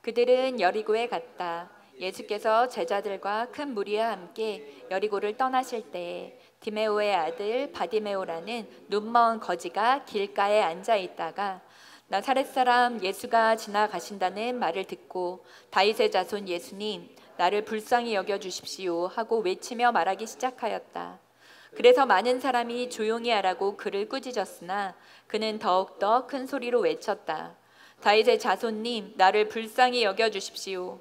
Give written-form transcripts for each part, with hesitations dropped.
그들은 여리고에 갔다. 예수께서 제자들과 큰 무리와 함께 여리고를 떠나실 때에 디메오의 아들 바디메오라는 눈먼 거지가 길가에 앉아 있다가 나사렛 사람 예수가 지나가신다는 말을 듣고 다윗의 자손 예수님, 나를 불쌍히 여겨 주십시오 하고 외치며 말하기 시작하였다. 그래서 많은 사람이 조용히 하라고 그를 꾸짖었으나 그는 더욱더 큰 소리로 외쳤다. 다윗의 자손님, 나를 불쌍히 여겨 주십시오.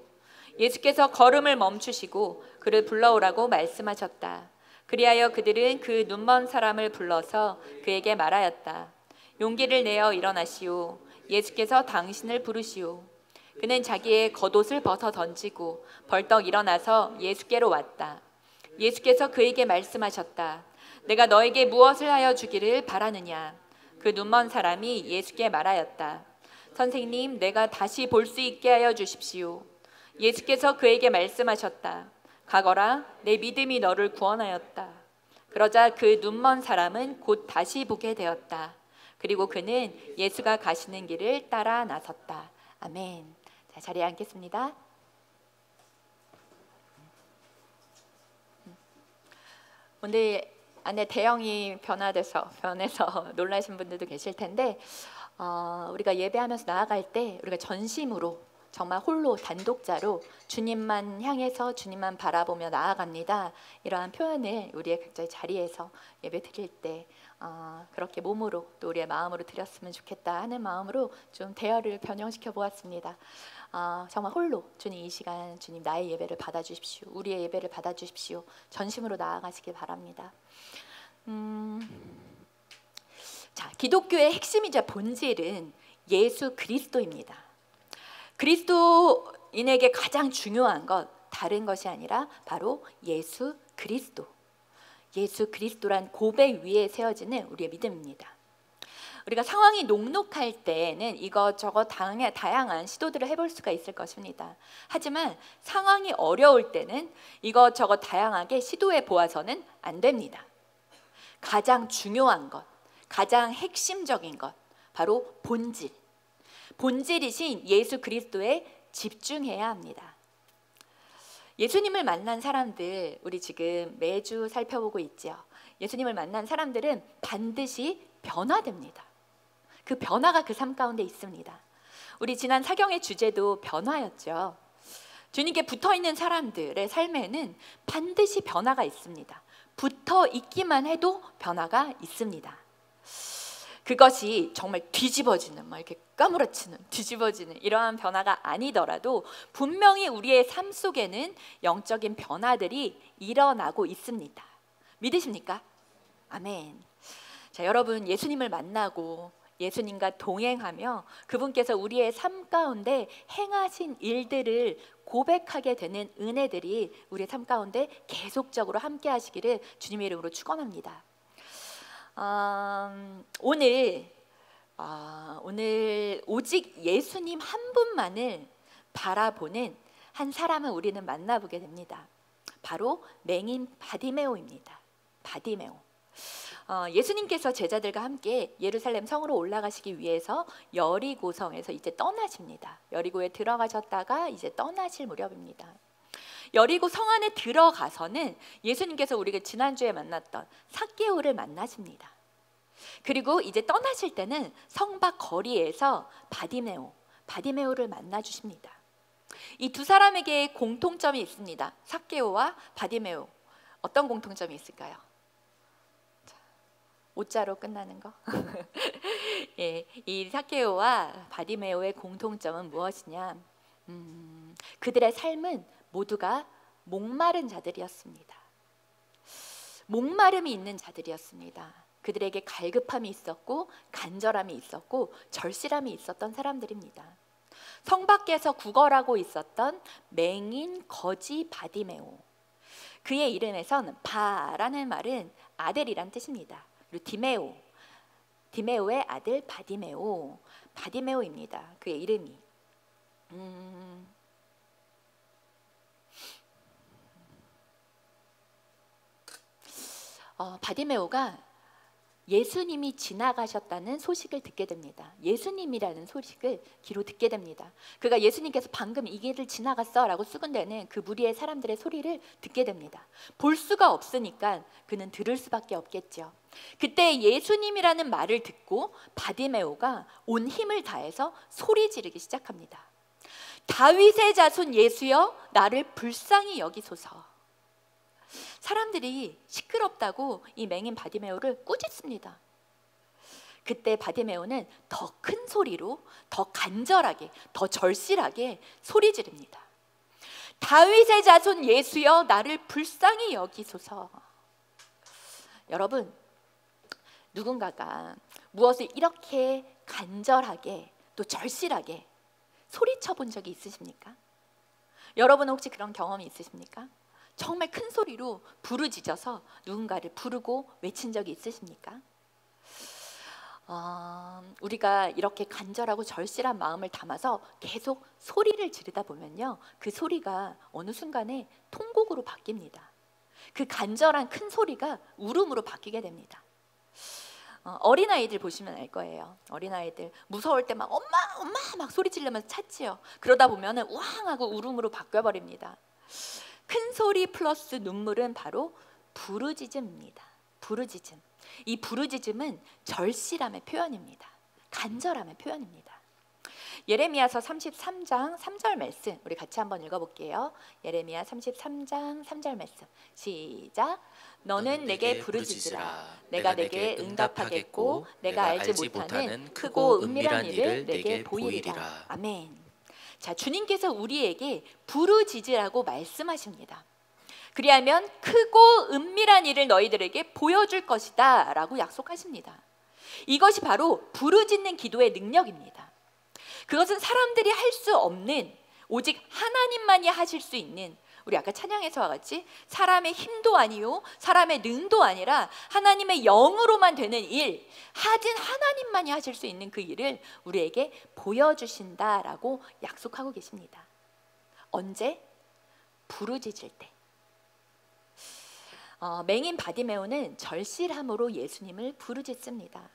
예수께서 걸음을 멈추시고 그를 불러오라고 말씀하셨다. 그리하여 그들은 그 눈먼 사람을 불러서 그에게 말하였다. 용기를 내어 일어나시오. 예수께서 당신을 부르시오. 그는 자기의 겉옷을 벗어 던지고 벌떡 일어나서 예수께로 왔다. 예수께서 그에게 말씀하셨다. 내가 너에게 무엇을 하여 주기를 바라느냐? 그 눈먼 사람이 예수께 말하였다. 선생님, 내가 다시 볼 수 있게 하여 주십시오. 예수께서 그에게 말씀하셨다. 가거라, 내 믿음이 너를 구원하였다. 그러자 그 눈먼 사람은 곧 다시 보게 되었다. 그리고 그는 예수가 가시는 길을 따라 나섰다. 아멘. 자, 자리에 앉겠습니다. 오늘 안에 대형이 변해서 놀라신 분들도 계실 텐데 우리가 예배하면서 나아갈 때 우리가 전심으로 정말 홀로 단독자로 주님만 향해서 주님만 바라보며 나아갑니다. 이러한 표현을 우리의 각자의 자리에서 예배 드릴 때 그렇게 몸으로 또 우리의 마음으로 드렸으면 좋겠다 하는 마음으로 좀 대화를 변형시켜 보았습니다. 정말 홀로 주님 이 시간 주님 나의 예배를 받아주십시오. 우리의 예배를 받아주십시오. 전심으로 나아가시길 바랍니다. 자, 기독교의 핵심이자 본질은 예수 그리스도입니다. 그리스도인에게 가장 중요한 것 다른 것이 아니라 바로 예수 그리스도. 예수 그리스도란 고백 위에 세워지는 우리의 믿음입니다. 우리가 상황이 녹록할 때는 이것저것 다양한 시도들을 해볼 수가 있을 것입니다. 하지만 상황이 어려울 때는 이것저것 다양하게 시도해 보아서는 안 됩니다. 가장 중요한 것, 가장 핵심적인 것, 바로 본질이신 예수 그리스도에 집중해야 합니다. 예수님을 만난 사람들, 우리 지금 매주 살펴보고 있죠. 예수님을 만난 사람들은 반드시 변화됩니다. 그 변화가 그 삶 가운데 있습니다. 우리 지난 사경의 주제도 변화였죠. 주님께 붙어있는 사람들의 삶에는 반드시 변화가 있습니다. 붙어 있기만 해도 변화가 있습니다. 그것이 정말 뒤집어지는, 이렇게 까무러치는, 뒤집어지는 이러한 변화가 아니더라도 분명히 우리의 삶 속에는 영적인 변화들이 일어나고 있습니다. 믿으십니까? 아멘. 자, 여러분 예수님을 만나고 예수님과 동행하며 그분께서 우리의 삶 가운데 행하신 일들을 고백하게 되는 은혜들이 우리의 삶 가운데 계속적으로 함께 하시기를 주님의 이름으로 축원합니다. 오늘 오직 예수님 한 분만을 바라보는 한 사람을 우리는 만나보게 됩니다. 바로 맹인 바디메오입니다. 바디메오. 예수님께서 제자들과 함께 예루살렘 성으로 올라가시기 위해서 여리고성에서 이제 떠나십니다. 여리고에 들어가셨다가 이제 떠나실 무렵입니다. 여리고 성 안에 들어가서는 예수님께서 우리가 지난주에 만났던 삭개오를 만나십니다. 그리고 이제 떠나실 때는 성 밖 거리에서 바디메오를 만나 주십니다. 이 두 사람에게 공통점이 있습니다. 삭개오와 바디메오. 어떤 공통점이 있을까요? 오자로 끝나는 거. 예, 이 삭개오와 바디메오의 공통점은 무엇이냐? 그들의 삶은 모두가 목마른 자들이었습니다. 목마름이 있는 자들이었습니다. 그들에게 갈급함이 있었고 간절함이 있었고 절실함이 있었던 사람들입니다. 성 밖에서 구걸하고 있었던 맹인 거지 바디메오. 그의 이름에선 바라는 말은 아들이란 뜻입니다. 그리고 디메오의 아들 바디메오입니다. 그의 이름이. 바디메오가 예수님이 지나가셨다는 소식을 듣게 됩니다. 예수님이라는 소식을 귀로 듣게 됩니다. 그가 예수님께서 방금 이 길을 지나갔어 라고 수군대는 그 무리의 사람들의 소리를 듣게 됩니다. 볼 수가 없으니까 그는 들을 수밖에 없겠죠. 그때 예수님이라는 말을 듣고 바디메오가 온 힘을 다해서 소리 지르기 시작합니다. 다윗의 자손 예수여, 나를 불쌍히 여기소서. 사람들이 시끄럽다고 이 맹인 바디메오를 꾸짖습니다. 그때 바디메오는 더 큰 소리로, 더 간절하게, 더 절실하게 소리 지릅니다. 다윗의 자손 예수여, 나를 불쌍히 여기소서. 여러분, 누군가가 무엇을 이렇게 간절하게 또 절실하게 소리쳐 본 적이 있으십니까? 여러분은 혹시 그런 경험이 있으십니까? 정말 큰 소리로 부르짖어서 누군가를 부르고 외친 적이 있으십니까? 우리가 이렇게 간절하고 절실한 마음을 담아서 계속 소리를 지르다 보면요, 그 소리가 어느 순간에 통곡으로 바뀝니다. 그 간절한 큰 소리가 울음으로 바뀌게 됩니다. 어린아이들 보시면 알 거예요. 어린아이들 무서울 때 막 엄마 엄마 막 소리 지르면서 찾지요. 그러다 보면은 우왕 하고 울음으로 바뀌어버립니다. 큰 소리 플러스 눈물은 바로 부르짖음입니다. 부르짖음. 이 부르짖음은 절실함의 표현입니다. 간절함의 표현입니다. 예레미야서 33장 3절 말씀 우리 같이 한번 읽어볼게요. 예레미야 33장 3절 말씀 시작. 너는 내게 부르짖으라. 내가 내게 응답하겠고 내가 알지 못하는 크고 은밀한 일을 내게 보이리라. 아멘. 자, 주님께서 우리에게 부르짖으라고 말씀하십니다. 그리하면 크고 은밀한 일을 너희들에게 보여줄 것이다 라고 약속하십니다. 이것이 바로 부르짖는 기도의 능력입니다. 그것은 사람들이 할 수 없는, 오직 하나님만이 하실 수 있는, 우리 아까 찬양에서와 같이 사람의 힘도 아니요 사람의 능도 아니라 하나님의 영으로만 되는 일, 하진 하나님만이 하실 수 있는 그 일을 우리에게 보여주신다라고 약속하고 계십니다. 언제? 부르짖을 때. 맹인 바디메오는 절실함으로 예수님을 부르짖습니다.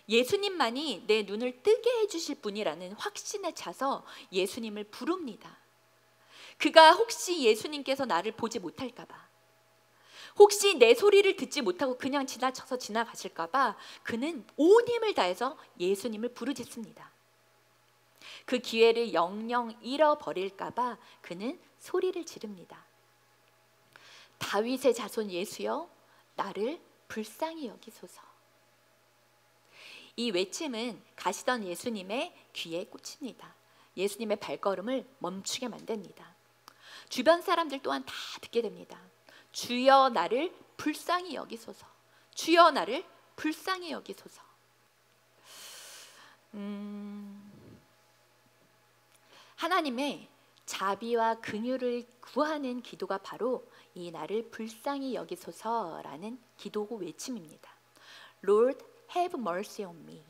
예수님만이 내 눈을 뜨게 해주실 분이라는 확신에 차서 예수님을 부릅니다. 그가 혹시 예수님께서 나를 보지 못할까 봐, 혹시 내 소리를 듣지 못하고 그냥 지나쳐서 지나가실까 봐 그는 온 힘을 다해서 예수님을 부르짖습니다. 그 기회를 영영 잃어버릴까 봐 그는 소리를 지릅니다. 다윗의 자손 예수여, 나를 불쌍히 여기소서. 이 외침은 가시던 예수님의 귀에 꽂힙니다. 예수님의 발걸음을 멈추게 만듭니다. 주변 사람들 또한 다 듣게 됩니다. 주여 나를 불쌍히 여기소서. 주여 나를 불쌍히 여기소서. 하나님의 자비와 긍휼을 구하는 기도가 바로 이 나를 불쌍히 여기소서라는 기도 외침입니다. Lord, have mercy on me.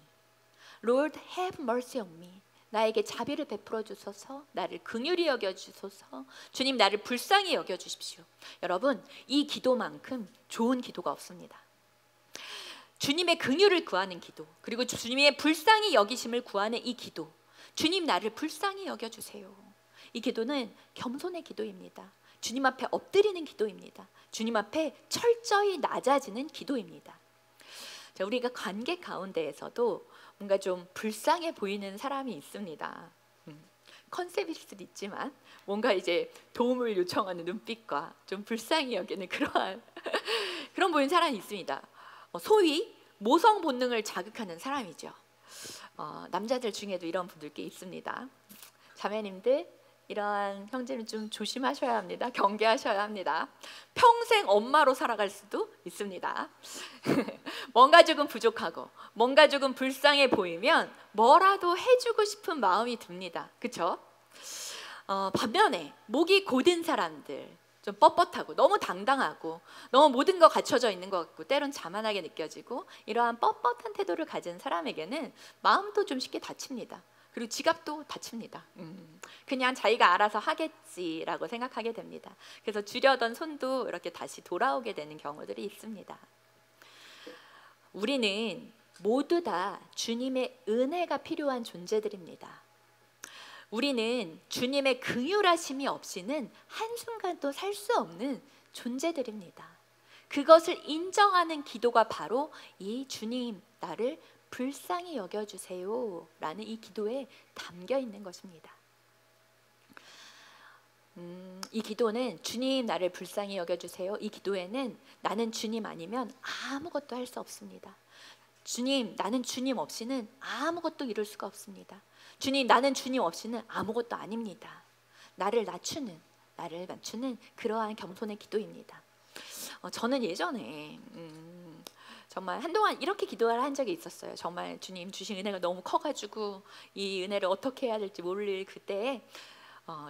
Lord, have mercy on me. 나에게 자비를 베풀어 주소서. 나를 긍휼히 여겨 주소서. 주님, 나를 불쌍히 여겨 주십시오. 여러분, 이 기도만큼 좋은 기도가 없습니다. 주님의 긍휼을 구하는 기도, 그리고 주님의 불쌍히 여기심을 구하는 이 기도, 주님 나를 불쌍히 여겨 주세요. 이 기도는 겸손의 기도입니다. 주님 앞에 엎드리는 기도입니다. 주님 앞에 철저히 낮아지는 기도입니다. 자, 우리가 관계 가운데에서도 뭔가 좀 불쌍해 보이는 사람이 있습니다. 컨셉일 수도 있지만 뭔가 이제 도움을 요청하는 눈빛과 좀 불쌍히 여기는 그런 보이는 사람이 있습니다. 소위 모성 본능을 자극하는 사람이죠. 남자들 중에도 이런 분들 꽤 있습니다. 자매님들, 이러한 형제는 좀 조심하셔야 합니다. 경계하셔야 합니다. 평생 엄마로 살아갈 수도 있습니다. 뭔가 조금 부족하고 뭔가 조금 불쌍해 보이면 뭐라도 해주고 싶은 마음이 듭니다. 그렇죠? 반면에 목이 곧은 사람들, 좀 뻣뻣하고 너무 당당하고 너무 모든 거 갖춰져 있는 것 같고 때론 자만하게 느껴지고, 이러한 뻣뻣한 태도를 가진 사람에게는 마음도 좀 쉽게 다칩니다. 그리고 지갑도 다칩니다. 그냥 자기가 알아서 하겠지라고 생각하게 됩니다. 그래서 주려던 손도 이렇게 다시 돌아오게 되는 경우들이 있습니다. 우리는 모두 다 주님의 은혜가 필요한 존재들입니다. 우리는 주님의 긍휼하심이 없이는 한순간도 살 수 없는 존재들입니다. 그것을 인정하는 기도가 바로 이 주님 나를 불쌍히 여겨주세요 라는 이 기도에 담겨 있는 것입니다. 이 기도는 주님 나를 불쌍히 여겨주세요. 이 기도에는 나는 주님 아니면 아무것도 할 수 없습니다. 주님, 나는 주님 없이는 아무것도 이룰 수가 없습니다. 주님, 나는 주님 없이는 아무것도 아닙니다. 나를 낮추는 그러한 겸손의 기도입니다. 저는 예전에 정말 한동안 이렇게 기도를 한 적이 있었어요. 정말 주님 주신 은혜가 너무 커가지고 이 은혜를 어떻게 해야 될지 모를 그때에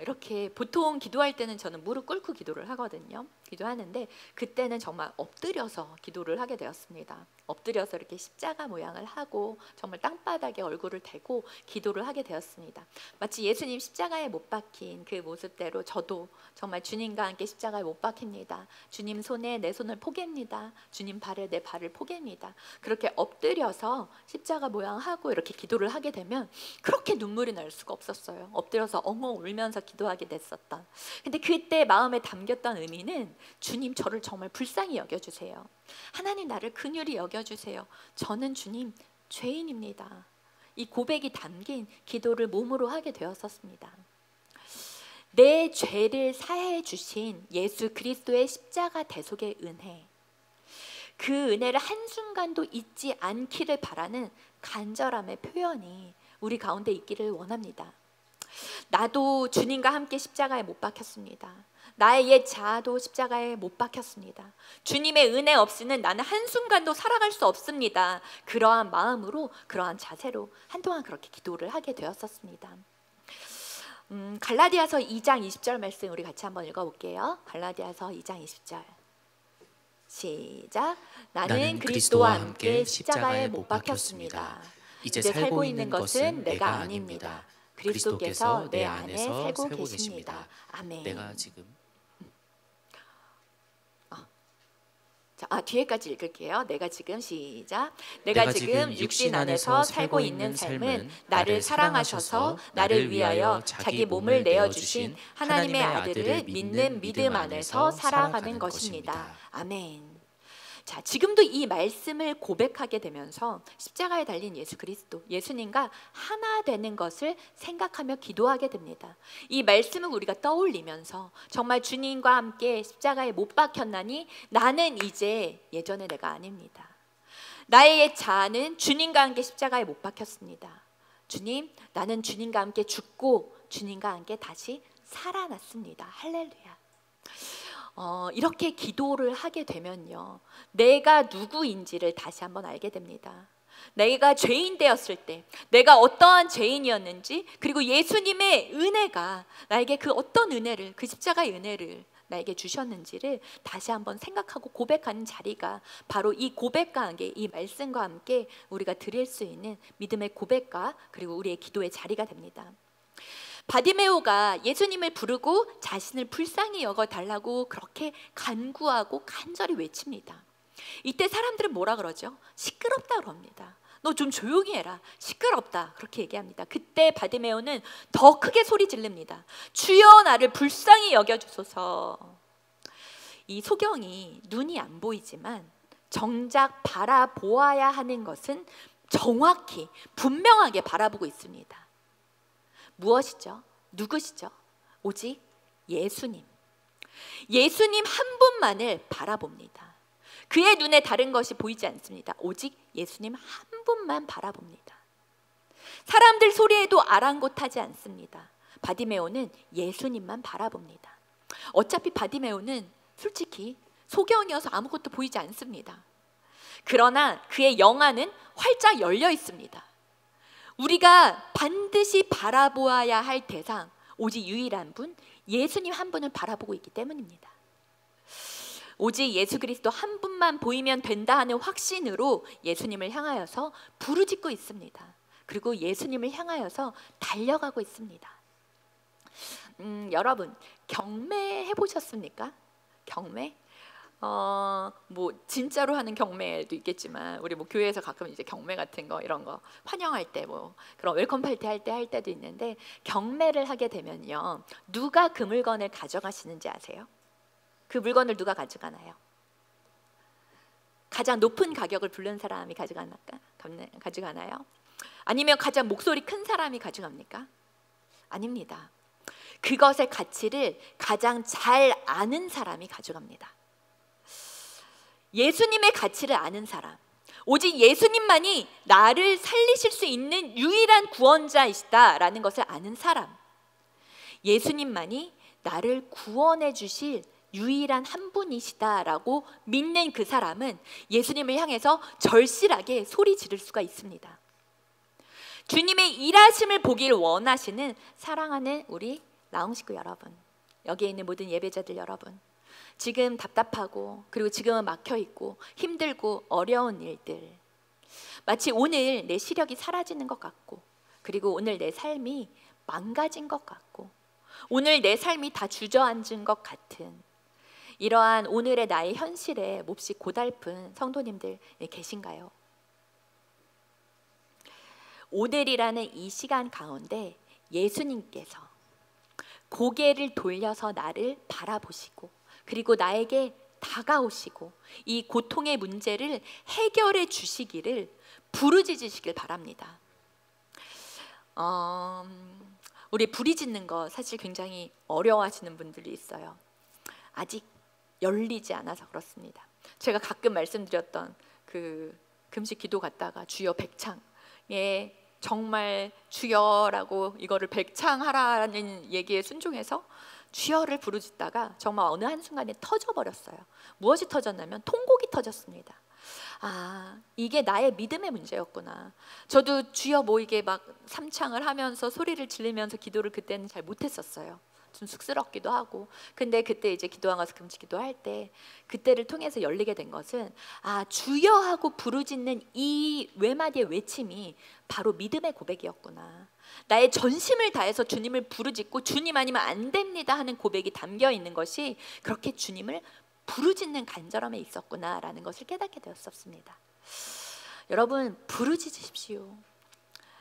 이렇게 보통 기도할 때는 저는 무릎 꿇고 기도를 하거든요. 기도하는데 그때는 정말 엎드려서 기도를 하게 되었습니다. 엎드려서 이렇게 십자가 모양을 하고 정말 땅바닥에 얼굴을 대고 기도를 하게 되었습니다. 마치 예수님 십자가에 못 박힌 그 모습대로 저도 정말 주님과 함께 십자가에 못 박힙니다. 주님 손에 내 손을 포갭니다. 주님 발에 내 발을 포갭니다. 그렇게 엎드려서 십자가 모양하고 이렇게 기도를 하게 되면 그렇게 눈물이 날 수가 없었어요. 엎드려서 엉엉 울면서 기도하게 됐었던. 근데 그때 마음에 담겼던 의미는 주님 저를 정말 불쌍히 여겨주세요. 하나님 나를 긍휼히 여겨주세요. 저는 주님 죄인입니다. 이 고백이 담긴 기도를 몸으로 하게 되었었습니다. 내 죄를 사해 주신 예수 그리스도의 십자가 대속의 은혜, 그 은혜를 한순간도 잊지 않기를 바라는 간절함의 표현이 우리 가운데 있기를 원합니다. 나도 주님과 함께 십자가에 못 박혔습니다. 나의 옛 자아도 십자가에 못 박혔습니다. 주님의 은혜 없이는 나는 한순간도 살아갈 수 없습니다. 그러한 마음으로, 그러한 자세로 한동안 그렇게 기도를 하게 되었었습니다. 갈라디아서 2장 20절 말씀 우리 같이 한번 읽어볼게요. 갈라디아서 2장 20절 시작. 나는 그리스도와 함께 십자가에 못 박혔습니다. 이제 살고 있는 것은 내가 아닙니다. 그리스도께서 내 안에 살고 계십니다. 아멘. 내가 지금 뒤에까지 읽을게요. 내가 지금 시작. 내가 지금 육신 안에서 살고 있는 삶은 나를 사랑하셔서 나를 위하여 자기 몸을 내어주신 하나님의 아들을 믿는 믿음 안에서 살아가는 것입니다. 아멘. 자, 지금도 이 말씀을 고백하게 되면서 십자가에 달린 예수 그리스도, 예수님과 하나 되는 것을 생각하며 기도하게 됩니다. 이 말씀을 우리가 떠올리면서 정말 주님과 함께 십자가에 못 박혔나니 나는 이제 예전의 내가 아닙니다. 나의 옛 자아는 주님과 함께 십자가에 못 박혔습니다. 주님, 나는 주님과 함께 죽고 주님과 함께 다시 살아났습니다. 할렐루야. 이렇게 기도를 하게 되면요, 내가 누구인지를 다시 한번 알게 됩니다. 내가 죄인 되었을 때 내가 어떠한 죄인이었는지, 그리고 예수님의 은혜가 나에게 그 어떤 은혜를, 그 십자가의 은혜를 나에게 주셨는지를 다시 한번 생각하고 고백하는 자리가 바로 이 고백과 함께, 이 말씀과 함께 우리가 드릴 수 있는 믿음의 고백과 그리고 우리의 기도의 자리가 됩니다. 바디메오가 예수님을 부르고 자신을 불쌍히 여겨달라고 그렇게 간구하고 간절히 외칩니다. 이때 사람들은 뭐라 그러죠? 시끄럽다 그럽니다. 너 좀 조용히 해라. 시끄럽다. 그렇게 얘기합니다. 그때 바디메오는 더 크게 소리 지릅니다. 주여 나를 불쌍히 여겨주소서. 이 소경이 눈이 안 보이지만 정작 바라보아야 하는 것은 정확히 분명하게 바라보고 있습니다. 무엇이죠? 누구시죠? 오직 예수님. 예수님 한 분만을 바라봅니다. 그의 눈에 다른 것이 보이지 않습니다. 오직 예수님 한 분만 바라봅니다. 사람들 소리에도 아랑곳하지 않습니다. 바디메오는 예수님만 바라봅니다. 어차피 바디메오는 솔직히 소경이어서 아무것도 보이지 않습니다. 그러나 그의 영안은 활짝 열려 있습니다. 우리가 반드시 바라보아야 할 대상, 오직 유일한 분, 예수님 한 분을 바라보고 있기 때문입니다. 오직 예수 그리스도 한 분만 보이면 된다 하는 확신으로 예수님을 향하여서 부르짖고 있습니다. 그리고 예수님을 향하여서 달려가고 있습니다. 여러분, 경매 해보셨습니까? 경매? 뭐 진짜로 하는 경매도 있겠지만 우리 뭐 교회에서 가끔 이제 경매 같은 거 이런 거 환영할 때 뭐 그런 웰컴 파티 할 때도 있는데 경매를 하게 되면요 누가 그 물건을 가져가시는지 아세요? 그 물건을 누가 가져가나요? 가장 높은 가격을 부른 사람이 가져가나요? 아니면 가장 목소리 큰 사람이 가져갑니까? 아닙니다. 그것의 가치를 가장 잘 아는 사람이 가져갑니다. 예수님의 가치를 아는 사람, 오직 예수님만이 나를 살리실 수 있는 유일한 구원자이시다라는 것을 아는 사람, 예수님만이 나를 구원해 주실 유일한 한 분이시다라고 믿는 그 사람은 예수님을 향해서 절실하게 소리 지를 수가 있습니다. 주님의 일하심을 보길 원하시는 사랑하는 우리 나홍 식구 여러분, 여기에 있는 모든 예배자들 여러분, 지금 답답하고 그리고 지금은 막혀있고 힘들고 어려운 일들, 마치 오늘 내 시력이 사라지는 것 같고 그리고 오늘 내 삶이 망가진 것 같고 오늘 내 삶이 다 주저앉은 것 같은 이러한 오늘의 나의 현실에 몹시 고달픈 성도님들 계신가요? 오늘이라는 이 시간 가운데 예수님께서 고개를 돌려서 나를 바라보시고 그리고 나에게 다가오시고 이 고통의 문제를 해결해 주시기를 부르짖으시길 바랍니다. 우리 부르짖는 거 사실 굉장히 어려워하시는 분들이 있어요. 아직 열리지 않아서 그렇습니다. 제가 가끔 말씀드렸던 그 금식 기도 갔다가 주여 백창에 정말 주여라고 이거를 백창하라는 얘기에 순종해서 주여를 부르짖다가 정말 어느 한순간에 터져버렸어요. 무엇이 터졌냐면 통곡이 터졌습니다. 아, 이게 나의 믿음의 문제였구나. 저도 주여 뭐 이게 막 삼창을 하면서 소리를 지르면서 기도를 그때는 잘 못했었어요. 좀 쑥스럽기도 하고. 근데 그때 이제 기도원 가서 금식 기도할 때 그때를 통해서 열리게 된 것은 아, 주여 하고 부르짖는 이 외마디의 외침이 바로 믿음의 고백이었구나. 나의 전심을 다해서 주님을 부르짖고 주님 아니면 안 됩니다 하는 고백이 담겨 있는 것이 그렇게 주님을 부르짖는 간절함에 있었구나라는 것을 깨닫게 되었습니다. 여러분 부르짖으십시오.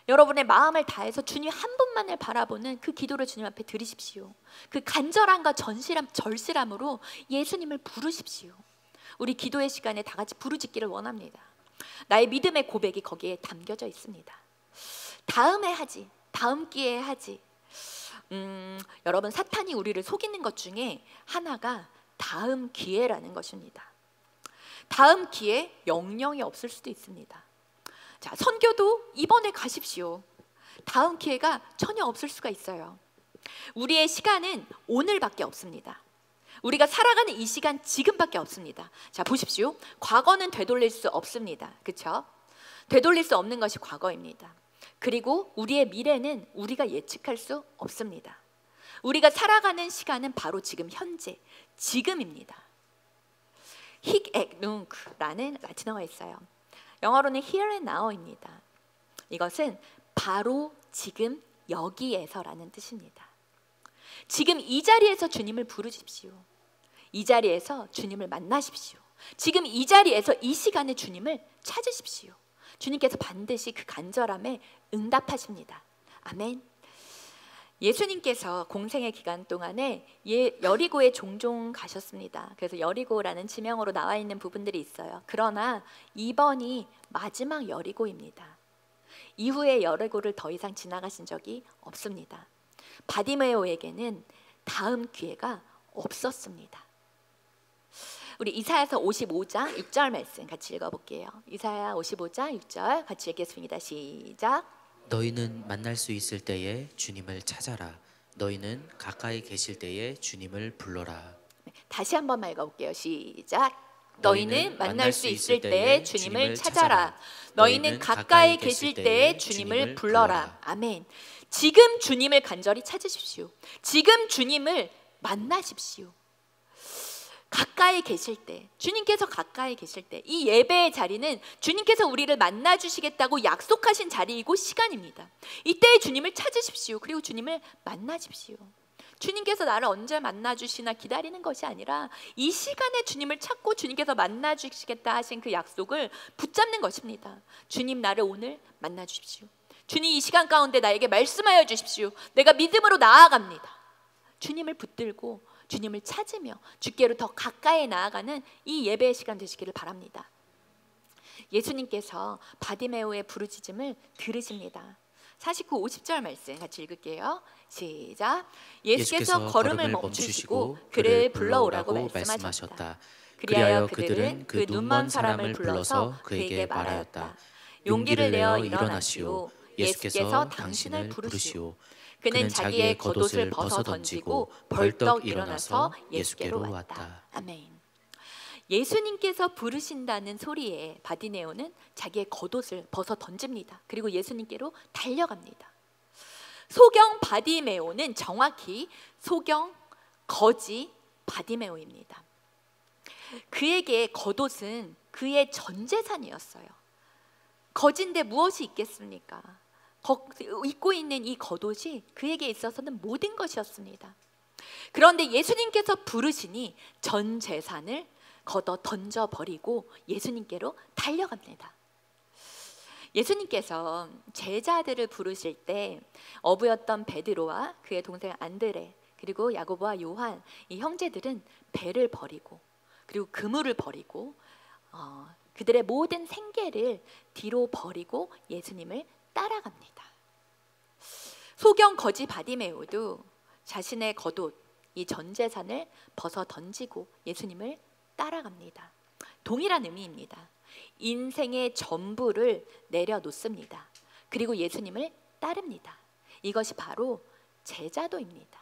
여러분의 마음을 다해서 주님 한 분만을 바라보는 그 기도를 주님 앞에 드리십시오. 그 간절함과 절실함으로 예수님을 부르십시오. 우리 기도의 시간에 다 같이 부르짖기를 원합니다. 나의 믿음의 고백이 거기에 담겨져 있습니다. 다음에 하지, 다음 기회에 하지. 여러분 사탄이 우리를 속이는 것 중에 하나가 다음 기회라는 것입니다. 다음 기회 영영이 없을 수도 있습니다. 자, 선교도 이번에 가십시오. 다음 기회가 전혀 없을 수가 있어요. 우리의 시간은 오늘밖에 없습니다. 우리가 살아가는 이 시간 지금밖에 없습니다. 자, 보십시오. 과거는 되돌릴 수 없습니다. 그렇죠? 되돌릴 수 없는 것이 과거입니다. 그리고 우리의 미래는 우리가 예측할 수 없습니다. 우리가 살아가는 시간은 바로 지금 현재, 지금입니다. hic et nunc라는 라틴어가 있어요. 영어로는 here and now입니다. 이것은 바로 지금 여기에서라는 뜻입니다. 지금 이 자리에서 주님을 부르십시오. 이 자리에서 주님을 만나십시오. 지금 이 자리에서 이 시간에 주님을 찾으십시오. 주님께서 반드시 그 간절함에 응답하십니다. 아멘. 예수님께서 공생의 기간 동안에 여리고에 종종 가셨습니다. 그래서 여리고라는 지명으로 나와 있는 부분들이 있어요. 그러나 이번이 마지막 여리고입니다. 이후에 여리고를 더 이상 지나가신 적이 없습니다. 바디메오에게는 다음 기회가 없었습니다. 우리 이사야서 55장 6절 말씀 같이 읽어볼게요. 이사야 55장 6절 같이 읽겠습니다. 시작. 너희는 만날 수 있을 때에 주님을 찾아라. 너희는 가까이 계실 때에 주님을 불러라. 다시 한 번만 읽어볼게요. 시작. 너희는 만날 수 있을 때에 주님을 찾아라. 너희는 가까이 계실 때에 주님을 불러라. 아멘. 지금 주님을 간절히 찾으십시오. 지금 주님을 만나십시오. 가까이 계실 때, 주님께서 가까이 계실 때, 이 예배의 자리는 주님께서 우리를 만나 주시겠다고 약속하신 자리이고 시간입니다. 이때에 주님을 찾으십시오. 그리고 주님을 만나십시오. 주님께서 나를 언제 만나주시나 기다리는 것이 아니라 이 시간에 주님을 찾고 주님께서 만나주시겠다 하신 그 약속을 붙잡는 것입니다. 주님, 나를 오늘 만나주십시오. 주님, 이 시간 가운데 나에게 말씀하여 주십시오. 내가 믿음으로 나아갑니다. 주님을 붙들고 주님을 찾으며 주께로 더 가까이 나아가는 이 예배의 시간 되시기를 바랍니다. 예수님께서 바디메오의 부르짖음을 들으십니다. 49, 50절 말씀 같이 읽을게요. 시작. 예수께서 걸음을 멈추시고 그를 불러오라고 말씀하셨다. 그리하여 그들은 그 눈먼 사람을 불러서 그에게 말하였다. 용기를 내어 일어나시오. 예수께서 당신을 부르시오. 그는 자기의 겉옷을 벗어 던지고 벌떡 일어나서 예수께로 왔다. 아멘. 예수님께서 부르신다는 소리에 바디메오는 자기의 겉옷을 벗어 던집니다. 그리고 예수님께로 달려갑니다. 소경 바디메오는 정확히 소경 거지 바디메오입니다. 그에게 겉옷은 그의 전 재산이었어요. 거지인데 무엇이 있겠습니까? 입고 있는 이 겉옷이 그에게 있어서는 모든 것이었습니다. 그런데 예수님께서 부르시니 전 재산을 걷어 던져버리고 예수님께로 달려갑니다. 예수님께서 제자들을 부르실 때 어부였던 베드로와 그의 동생 안드레 그리고 야고보와 요한 이 형제들은 배를 버리고 그리고 그물을 버리고 그들의 모든 생계를 뒤로 버리고 예수님을 따라갑니다. 소경 거지 바디메오도 자신의 겉옷 이 전 재산을 벗어 던지고 예수님을 따라갑니다. 동일한 의미입니다. 인생의 전부를 내려놓습니다. 그리고 예수님을 따릅니다. 이것이 바로 제자도입니다.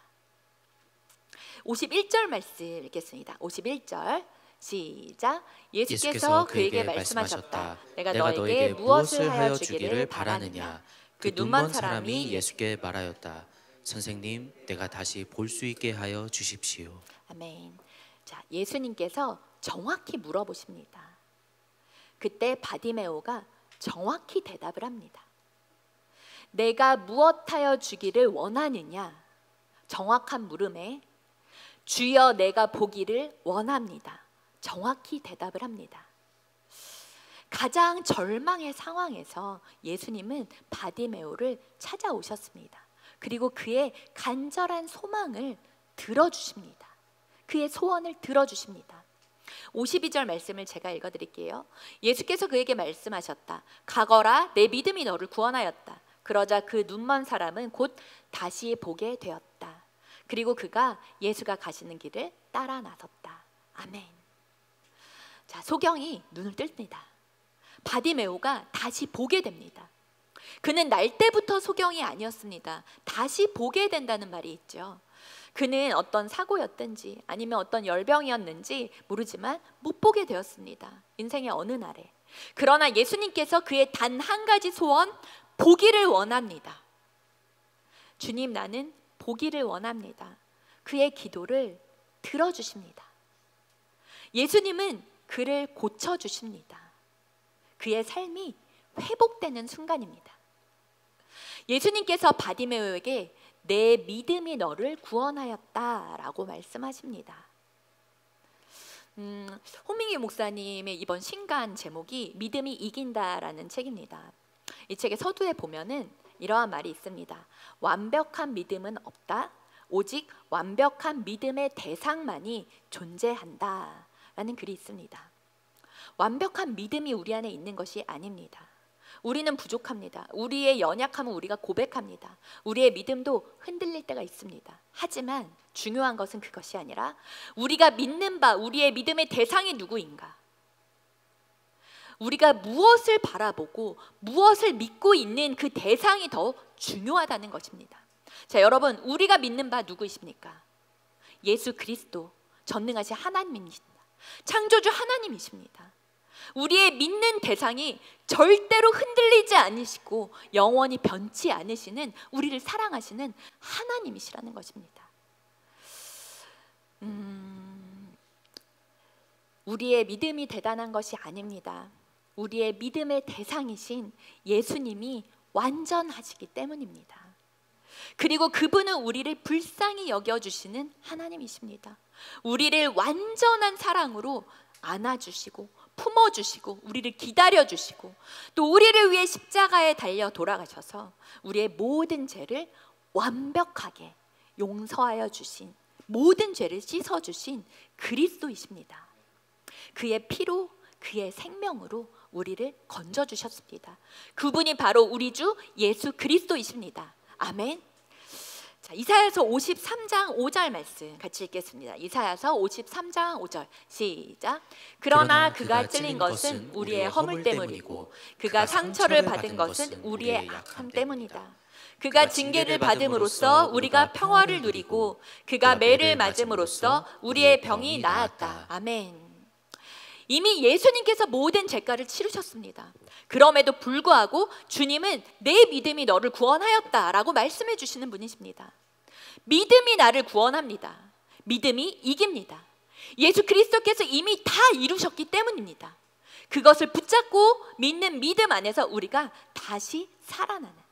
51절 말씀 읽겠습니다. 51절 시작. 예수께서 그에게 말씀하셨다. 내가 너에게 무엇을 하여 주기를 바라느냐. 그 눈먼 사람이 예수께 말하였다. 선생님, 내가 다시 볼 수 있게 하여 주십시오. 아멘. 자, 예수님께서 정확히 물어보십니다. 그때 바디메오가 정확히 대답을 합니다. 내가 무엇하여 주기를 원하느냐? 정확한 물음에 주여 내가 보기를 원합니다. 정확히 대답을 합니다. 가장 절망의 상황에서 예수님은 바디메오를 찾아오셨습니다. 그리고 그의 간절한 소망을 들어주십니다. 그의 소원을 들어주십니다. 52절 말씀을 제가 읽어드릴게요. 예수께서 그에게 말씀하셨다. 가거라, 내 믿음이 너를 구원하였다. 그러자 그 눈먼 사람은 곧 다시 보게 되었다. 그리고 그가 예수가 가시는 길을 따라 나섰다. 아멘. 자, 소경이 눈을 뜹니다. 바디메오가 다시 보게 됩니다. 그는 날 때부터 소경이 아니었습니다. 다시 보게 된다는 말이 있죠. 그는 어떤 사고였든지 아니면 어떤 열병이었는지 모르지만 못 보게 되었습니다. 인생의 어느 날에. 그러나 예수님께서 그의 단 한 가지 소원, 보기를 원합니다. 주님, 나는 보기를 원합니다. 그의 기도를 들어주십니다. 예수님은 그를 고쳐주십니다. 그의 삶이 회복되는 순간입니다. 예수님께서 바디메오에게 내 믿음이 너를 구원하였다라고 말씀하십니다. 홍민기 목사님의 이번 신간 제목이 믿음이 이긴다라는 책입니다. 이 책의 서두에 보면은 이러한 말이 있습니다. 완벽한 믿음은 없다. 오직 완벽한 믿음의 대상만이 존재한다 라는 글이 있습니다. 완벽한 믿음이 우리 안에 있는 것이 아닙니다. 우리는 부족합니다. 우리의 연약함은 우리가 고백합니다. 우리의 믿음도 흔들릴 때가 있습니다. 하지만 중요한 것은 그것이 아니라 우리가 믿는 바, 우리의 믿음의 대상이 누구인가? 우리가 무엇을 바라보고 무엇을 믿고 있는 그 대상이 더 중요하다는 것입니다. 자, 여러분, 우리가 믿는 바 누구이십니까? 예수 그리스도, 전능하신 하나님이십니다. 창조주 하나님이십니다. 우리의 믿는 대상이 절대로 흔들리지 않으시고 영원히 변치 않으시는, 우리를 사랑하시는 하나님이시라는 것입니다. 우리의 믿음이 대단한 것이 아닙니다. 우리의 믿음의 대상이신 예수님이 완전하시기 때문입니다. 그리고 그분은 우리를 불쌍히 여겨주시는 하나님이십니다. 우리를 완전한 사랑으로 안아주시고 품어주시고 우리를 기다려주시고 또 우리를 위해 십자가에 달려 돌아가셔서 우리의 모든 죄를 완벽하게 용서하여 주신, 모든 죄를 씻어주신 그리스도이십니다. 그의 피로, 그의 생명으로 우리를 건져주셨습니다. 그분이 바로 우리 주 예수 그리스도이십니다. 아멘. 자, 이사야서 53장 5절 말씀 같이 읽겠습니다. 이사야서 53장 5절 시작. 그러나 그가 찔린 것은 우리의 허물 때문이고 그가 상처를 받은 것은 우리의 악함 때문이다. 그가 징계를 받음으로써 우리가 평화를 누리고 그가 매를 맞음으로써 우리의 병이 나았다. 아멘. 이미 예수님께서 모든 죄가를 치르셨습니다. 그럼에도 불구하고 주님은 내 믿음이 너를 구원하였다라고 말씀해 주시는 분이십니다. 믿음이 나를 구원합니다. 믿음이 이깁니다. 예수 그리스도께서 이미 다 이루셨기 때문입니다. 그것을 붙잡고 믿는 믿음 안에서 우리가 다시 살아나는,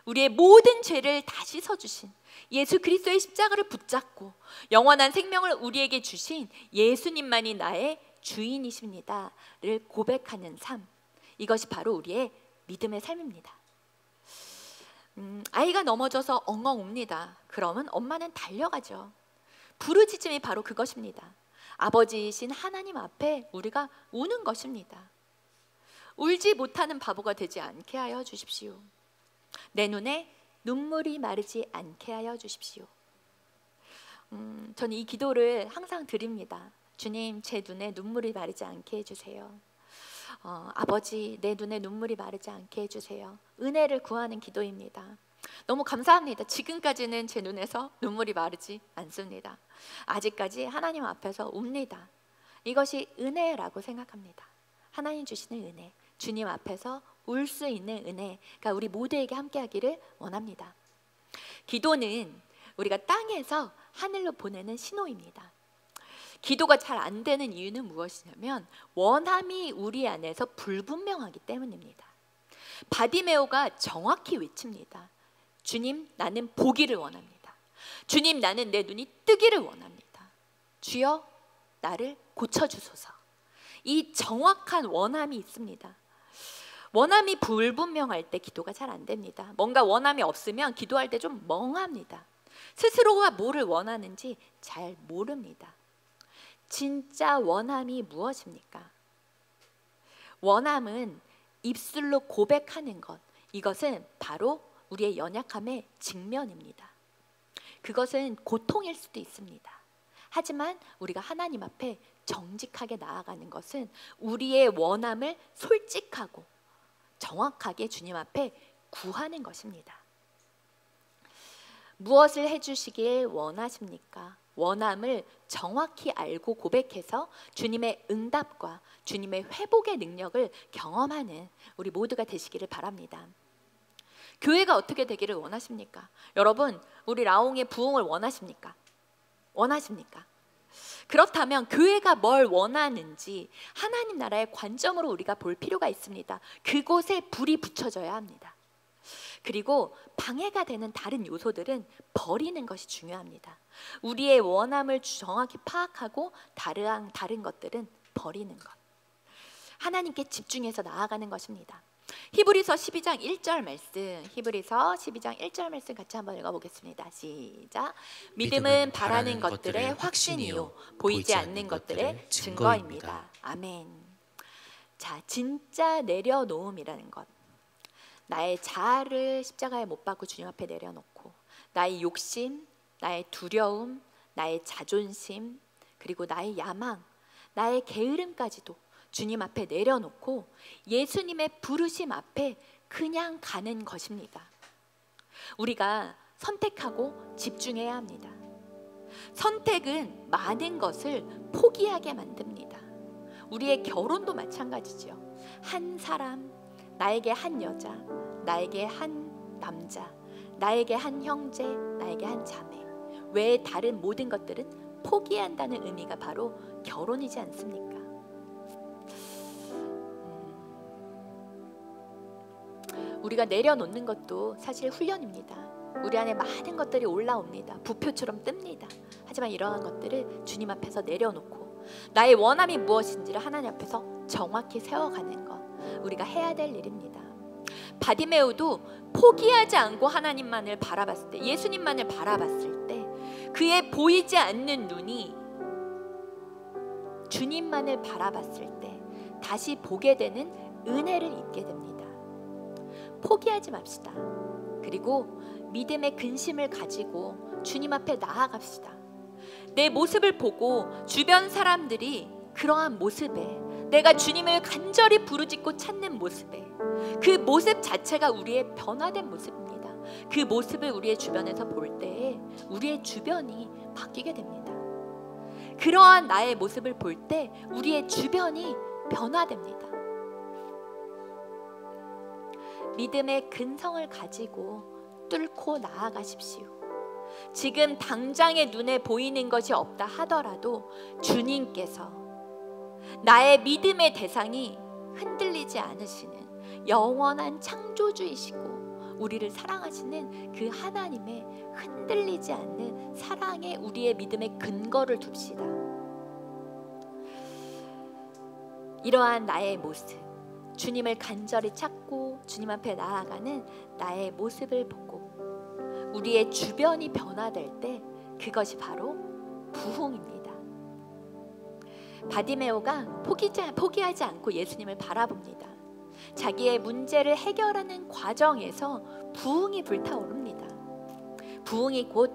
우리의 모든 죄를 다시 씻어주신 예수 그리스도의 십자가를 붙잡고 영원한 생명을 우리에게 주신 예수님만이 나의 주인이십니다를 고백하는 삶, 이것이 바로 우리의 믿음의 삶입니다. 아이가 넘어져서 엉엉 웁니다. 그러면 엄마는 달려가죠. 부르짖음이 바로 그것입니다. 아버지이신 하나님 앞에 우리가 우는 것입니다. 울지 못하는 바보가 되지 않게 하여 주십시오. 내 눈에 눈물이 마르지 않게 하여 주십시오. 저는 이 기도를 항상 드립니다. 주님, 제 눈에 눈물이 마르지 않게 해주세요. 아버지, 내 눈에 눈물이 마르지 않게 해주세요. 은혜를 구하는 기도입니다. 너무 감사합니다. 지금까지는 제 눈에서 눈물이 마르지 않습니다. 아직까지 하나님 앞에서 웁니다. 이것이 은혜라고 생각합니다. 하나님 주시는 은혜, 주님 앞에서 울 수 있는 은혜가 우리 모두에게 함께하기를 원합니다. 기도는 우리가 땅에서 하늘로 보내는 신호입니다. 기도가 잘 안 되는 이유는 무엇이냐면 원함이 우리 안에서 불분명하기 때문입니다. 바디메오가 정확히 외칩니다. 주님, 나는 보기를 원합니다. 주님, 나는 내 눈이 뜨기를 원합니다. 주여, 나를 고쳐주소서. 이 정확한 원함이 있습니다. 원함이 불분명할 때 기도가 잘 안 됩니다. 뭔가 원함이 없으면 기도할 때 좀 멍합니다. 스스로가 뭐를 원하는지 잘 모릅니다. 진짜 원함이 무엇입니까? 원함은 입술로 고백하는 것, 이것은 바로 우리의 연약함의 직면입니다. 그것은 고통일 수도 있습니다. 하지만 우리가 하나님 앞에 정직하게 나아가는 것은 우리의 원함을 솔직하고 정확하게 주님 앞에 구하는 것입니다. 무엇을 해주시길 원하십니까? 원함을 정확히 알고 고백해서 주님의 응답과 주님의 회복의 능력을 경험하는 우리 모두가 되시기를 바랍니다. 교회가 어떻게 되기를 원하십니까? 여러분, 우리 라옹의 부흥을 원하십니까? 원하십니까? 그렇다면 교회가 뭘 원하는지 하나님 나라의 관점으로 우리가 볼 필요가 있습니다. 그곳에 불이 붙여져야 합니다. 그리고 방해가 되는 다른 요소들은 버리는 것이 중요합니다. 우리의 원함을 정확히 파악하고 다른 것들은 버리는 것. 하나님께 집중해서 나아가는 것입니다. 히브리서 12장 1절 말씀, 히브리서 12장 1절 말씀 같이 한번 읽어보겠습니다. 시작. 믿음은 바라는 것들의 확신이요 보이지 않는 것들의 증거입니다. 아멘. 자, 진짜 내려놓음이라는 것, 나의 자아를 십자가에 못 박고 주님 앞에 내려놓고 나의 욕심, 나의 두려움, 나의 자존심, 그리고 나의 야망, 나의 게으름까지도 주님 앞에 내려놓고 예수님의 부르심 앞에 그냥 가는 것입니다. 우리가 선택하고 집중해야 합니다. 선택은 많은 것을 포기하게 만듭니다. 우리의 결혼도 마찬가지죠. 한 사람, 나에게 한 여자, 나에게 한 남자, 나에게 한 형제, 나에게 한 자매, 외의 다른 모든 것들은 포기한다는 의미가 바로 결혼이지 않습니까? 우리가 내려놓는 것도 사실 훈련입니다. 우리 안에 많은 것들이 올라옵니다. 부표처럼 뜹니다. 하지만 이러한 것들을 주님 앞에서 내려놓고 나의 원함이 무엇인지를 하나님 앞에서 정확히 세워가는 것, 우리가 해야 될 일입니다. 바디메오도 포기하지 않고 하나님만을 바라봤을 때, 예수님만을 바라봤을 때 그의 보이지 않는 눈이 주님만을 바라봤을 때 다시 보게 되는 은혜를 입게 됩니다. 포기하지 맙시다. 그리고 믿음의 근심을 가지고 주님 앞에 나아갑시다. 내 모습을 보고 주변 사람들이 그러한 모습에, 내가 주님을 간절히 부르짖고 찾는 모습에, 그 모습 자체가 우리의 변화된 모습입니다. 그 모습을 우리의 주변에서 볼 때에 우리의 주변이 바뀌게 됩니다. 그러한 나의 모습을 볼 때 우리의 주변이 변화됩니다. 믿음의 근성을 가지고 뚫고 나아가십시오. 지금 당장의 눈에 보이는 것이 없다 하더라도 주님께서 나의 믿음의 대상이 흔들리지 않으시는 영원한 창조주이시고 우리를 사랑하시는 그 하나님의 흔들리지 않는 사랑에 우리의 믿음의 근거를 둡시다. 이러한 나의 모습, 주님을 간절히 찾고 주님 앞에 나아가는 나의 모습을 보고 우리의 주변이 변화될 때 그것이 바로 부흥입니다. 바디메오가 포기하지 않고 예수님을 바라봅니다. 자기의 문제를 해결하는 과정에서 부흥이 불타오릅니다. 부흥이 곧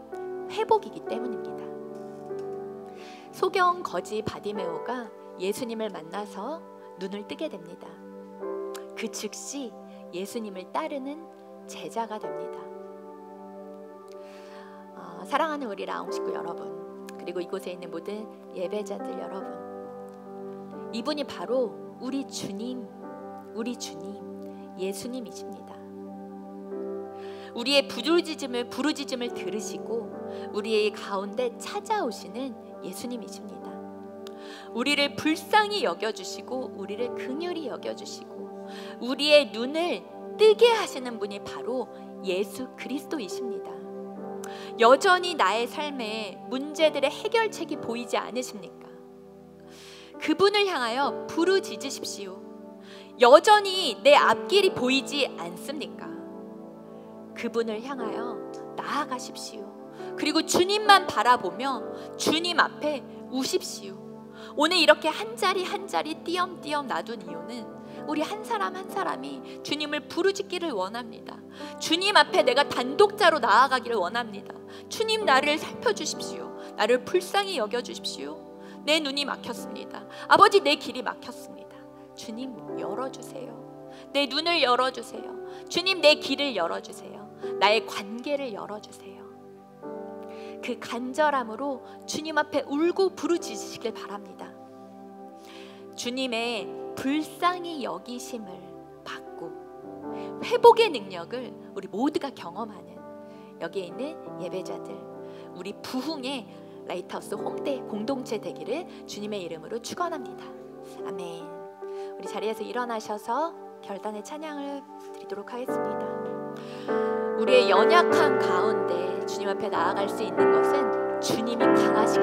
회복이기 때문입니다. 소경 거지 바디메오가 예수님을 만나서 눈을 뜨게 됩니다. 그 즉시 예수님을 따르는 제자가 됩니다. 사랑하는 우리 라움 식구 여러분, 그리고 이곳에 있는 모든 예배자들 여러분, 이분이 바로 우리 주님 예수님이십니다. 우리의 부르짖음을 들으시고 우리의 가운데 찾아오시는 예수님이십니다. 우리를 불쌍히 여겨주시고 우리를 긍휼히 여겨주시고 우리의 눈을 뜨게 하시는 분이 바로 예수 그리스도이십니다. 여전히 나의 삶에 문제들의 해결책이 보이지 않으십니까? 그분을 향하여 부르짖으십시오. 여전히 내 앞길이 보이지 않습니까? 그분을 향하여 나아가십시오. 그리고 주님만 바라보며 주님 앞에 우십시오. 오늘 이렇게 한 자리 한 자리 띄엄띄엄 놔둔 이유는 우리 한 사람 한 사람이 주님을 부르짖기를 원합니다. 주님 앞에 내가 단독자로 나아가기를 원합니다. 주님, 나를 살펴주십시오. 나를 불쌍히 여겨주십시오. 내 눈이 막혔습니다. 아버지, 내 길이 막혔습니다. 주님, 열어주세요. 내 눈을 열어주세요. 주님, 내 길을 열어주세요. 나의 관계를 열어주세요. 그 간절함으로 주님 앞에 울고 부르짖으시길 바랍니다. 주님의 불쌍히 여기심을 받고 회복의 능력을 우리 모두가 경험하는 여기에 있는 예배자들, 우리 부흥의 라이트하우스 홍대 공동체 되기를 주님의 이름으로 축원합니다. 아멘. 우리 자리에서 일어나셔서 결단의 찬양을 드리도록 하겠습니다. 우리의 연약한 가운데 주님 앞에 나아갈 수 있는 것은 주님이 강하시기